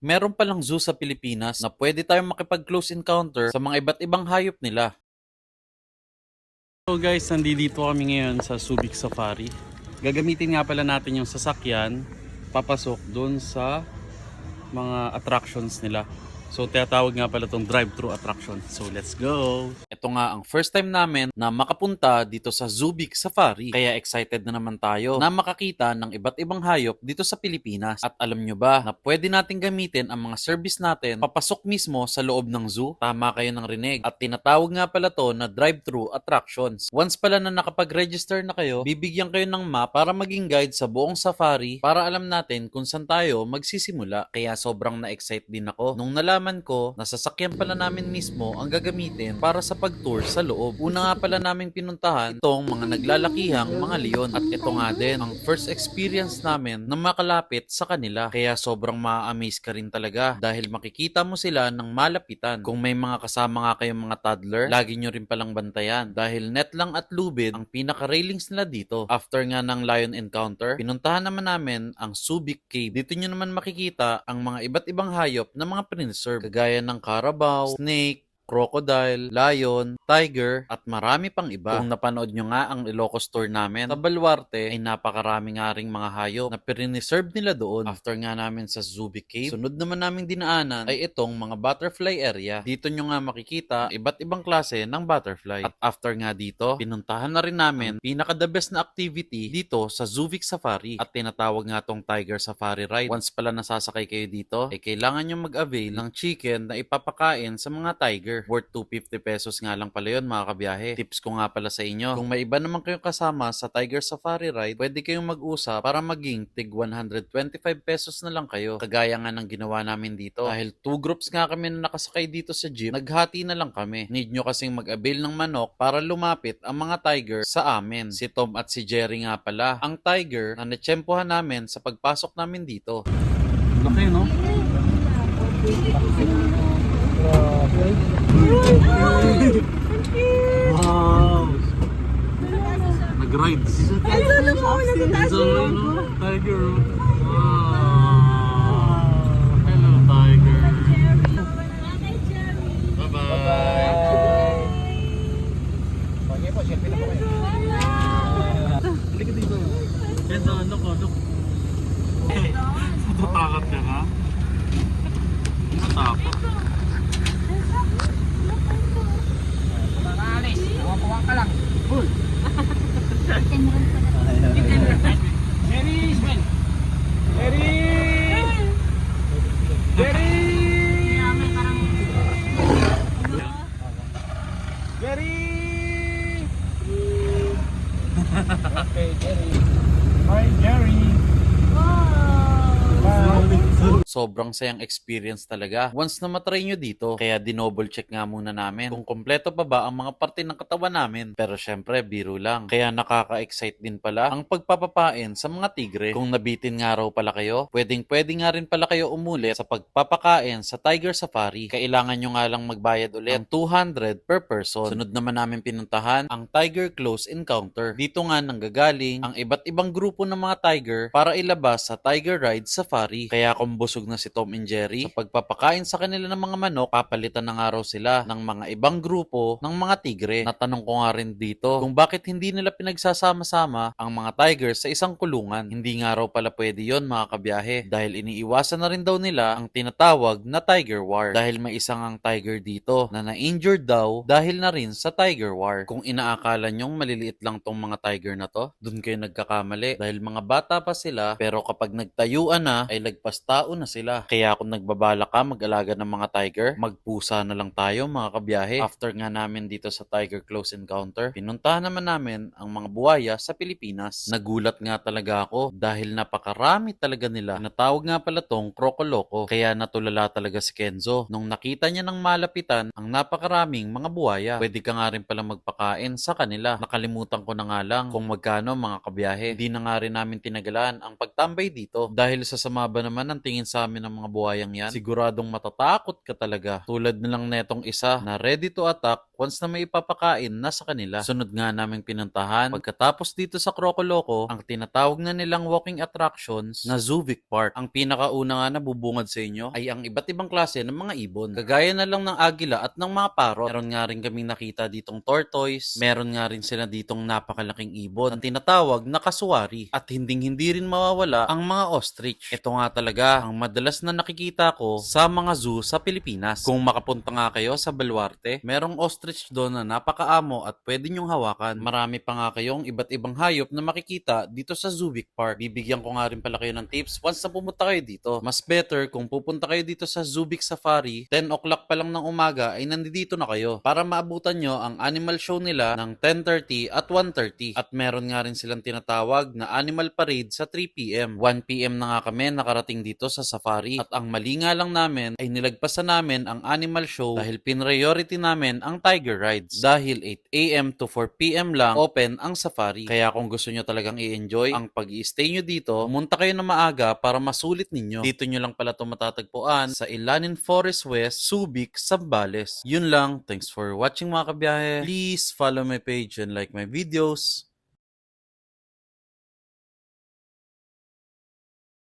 Meron palang zoo sa Pilipinas na pwede tayong makipag-close encounter sa mga iba't ibang hayop nila. So guys, nandito kami ngayon sa Subic Safari. Gagamitin nga pala natin yung sasakyan papasok doon sa mga attractions nila. So tinatawag nga pala itong drive-thru attraction. So let's go! Ito nga ang first time namin na makapunta dito sa Subic Safari. Kaya excited na naman tayo na makakita ng iba't ibang hayop dito sa Pilipinas. At alam nyo ba na pwede natin gamitin ang mga service natin papasok mismo sa loob ng zoo? Tama kayo ng rinig. At tinatawag nga pala to na drive-thru attractions. Once pala na nakapag-register na kayo, bibigyan kayo ng map para maging guide sa buong safari para alam natin kung saan tayo magsisimula. Kaya sobrang na-excite din ako nung nalaman ko na sasakyan pala namin mismo ang gagamitin para sa pag-tour sa loob. Una nga pala naming pinuntahan itong mga naglalakihang mga leon. At ito nga din ang first experience namin na makalapit sa kanila. Kaya sobrang ma-amaze ka rin talaga dahil makikita mo sila ng malapitan. Kung may mga kasama nga kayong mga toddler, lagi nyo rin palang bantayan dahil net lang at lubid ang pinaka-railings nila dito. After nga ng lion encounter, pinuntahan naman namin ang Subic Cave. Dito nyo naman makikita ang mga iba't ibang hayop na mga preserve kagaya ng carabao, snake, crocodile, lion, tiger, at marami pang iba. Kung napanood nyo nga ang Ilocos tour namin, sa Baluarte ay napakarami nga ring mga hayop na pinireserve nila doon. After nga namin sa Subic Cave, sunod naman naming dinaanan ay itong mga butterfly area. Dito nyo nga makikita iba't ibang klase ng butterfly. At after nga dito, pinuntahan na rin namin pinaka-the best na activity dito sa Subic Safari at tinatawag nga tong Tiger Safari Ride. Once pala nasasakay kayo dito, ay kailangan nyo mag-avail ng chicken na ipapakain sa mga tiger. Worth 250 pesos nga lang pala yun mga kabiyahe. Tips ko nga pala sa inyo, kung may iba naman kayong kasama sa Tiger Safari Ride, pwede kayong mag-usap para maging tig 125 pesos na lang kayo. Kagaya nga ng ginawa namin dito. Dahil 2 groups nga kami na nakasakay dito sa jeep, naghati na lang kami. Need nyo kasing mag-avail ng manok para lumapit ang mga tiger sa amin. Si Tom at si Jerry nga pala ang tiger na natsyempohan namin sa pagpasok namin dito. Laki no? Wow! Nag-rides. Ano mo? Nagtataas mo? Tiger. Wow! Hello, tiger. Bye-bye. Okay po, selfie na po kayo. Halika dito. Kenzo, look. Natatakot ka ha? Natakot. Alis, puwang ka lang. Full. Jerry, Ismail. Jerry! Jerry! Jerry! Okay, Jerry. Hi, Jerry. Sobrang sayang experience talaga once na matry nyo dito. Kaya dinouble check nga muna namin kung kompleto pa ba ang mga parte ng katawan namin. Pero syempre, biro lang. Kaya nakaka-excite din pala ang pagpapapain sa mga tigre. Kung nabitin nga raw pala kayo, pwede nga rin pala kayo umulit sa pagpapakain sa Tiger Safari. Kailangan nyo nga lang magbayad ulit ng 200 per person. Sunod naman namin pinuntahan ang Tiger Close Encounter. Dito nga nanggagaling ang iba't ibang grupo ng mga tiger para ilabas sa Tiger Ride Safari. Kaya kung busog na si Tom and Jerry sa pagpapakain sa kanila ng mga manok, papalitan na nga raw sila ng mga ibang grupo ng mga tigre. Natanong ko nga rin dito kung bakit hindi nila pinagsasama-sama ang mga tigers sa isang kulungan. Hindi nga raw pala pwede yon mga kabiyahe dahil iniiwasan na rin daw nila ang tinatawag na tiger war dahil may isang ang tiger dito na na-injured daw dahil na rin sa tiger war. Kung inaakala nyong maliliit lang tong mga tiger na to, dun kayo nagkakamali dahil mga bata pa sila pero kapag nagtayuan na ay lagpas tao na sila. Kaya kung nagbabala ka mag-alaga ng mga tiger, magpusa na lang tayo mga kabiyahe. After nga namin dito sa Tiger Close Encounter, pinuntahan naman namin ang mga buwaya sa Pilipinas. Nagulat nga talaga ako dahil napakarami talaga nila. Natawag nga pala tong krokoloko. Kaya natulala talaga si Kenzo nung nakita niya ng malapitan ang napakaraming mga buwaya. Pwede ka nga rin pala magpakain sa kanila. Nakalimutan ko na nga lang kung magkano mga kabiyahe. Hindi na nga rin namin tinagalan ang pagtambay dito dahil sa sama ba naman ang tingin sa marami ng mga buhayang yan, siguradong matatakot ka talaga. Tulad nilang netong isa na ready to attack once na may ipapakain na sa kanila. Sunod nga naming pinuntahan. Pagkatapos dito sa Crocoloco, ang tinatawag na nilang walking attractions na Zubik Park. Ang pinakauna nga na bubungad sa inyo ay ang iba't ibang klase ng mga ibon. Kagaya na lang ng agila at ng mga parrot. Meron nga rin kaming nakita ditong tortoise. Meron nga rin sila ditong napakalaking ibon. Ang tinatawag na kasuwari. At hindi rin mawawala ang mga ostrich. Ito nga talaga ang madalas na nakikita ko sa mga zoo sa Pilipinas. Kung makapunta nga kayo sa Baluarte, merong ostrich doon na napakaamo at pwede nyong hawakan. Marami pa nga kayong iba't ibang hayop na makikita dito sa Zubik Park. Bibigyan ko nga rin pala kayo ng tips once na pumunta kayo dito. Mas better kung pupunta kayo dito sa Zubik Safari, 10 o'clock pa lang ng umaga ay nandito na kayo para maabutan nyo ang animal show nila ng 10:30 at 1:30. At meron nga rin silang tinatawag na animal parade sa 3 p.m. 1 p.m. na nga kami nakarating dito sa safari. At ang mali nga lang namin ay nilagpasan namin ang animal show dahil priority namin ang tiger rides. Dahil 8 a.m. to 4 p.m. lang open ang safari. Kaya kung gusto nyo talagang i-enjoy ang pag-i-stay nyo dito, pumunta kayo na maaga para masulit ninyo. Dito nyo lang pala ito matatagpuan sa Ilanin Forest West, Subic, Zambales. Yun lang. Thanks for watching mga kabiyahe. Please follow my page and like my videos.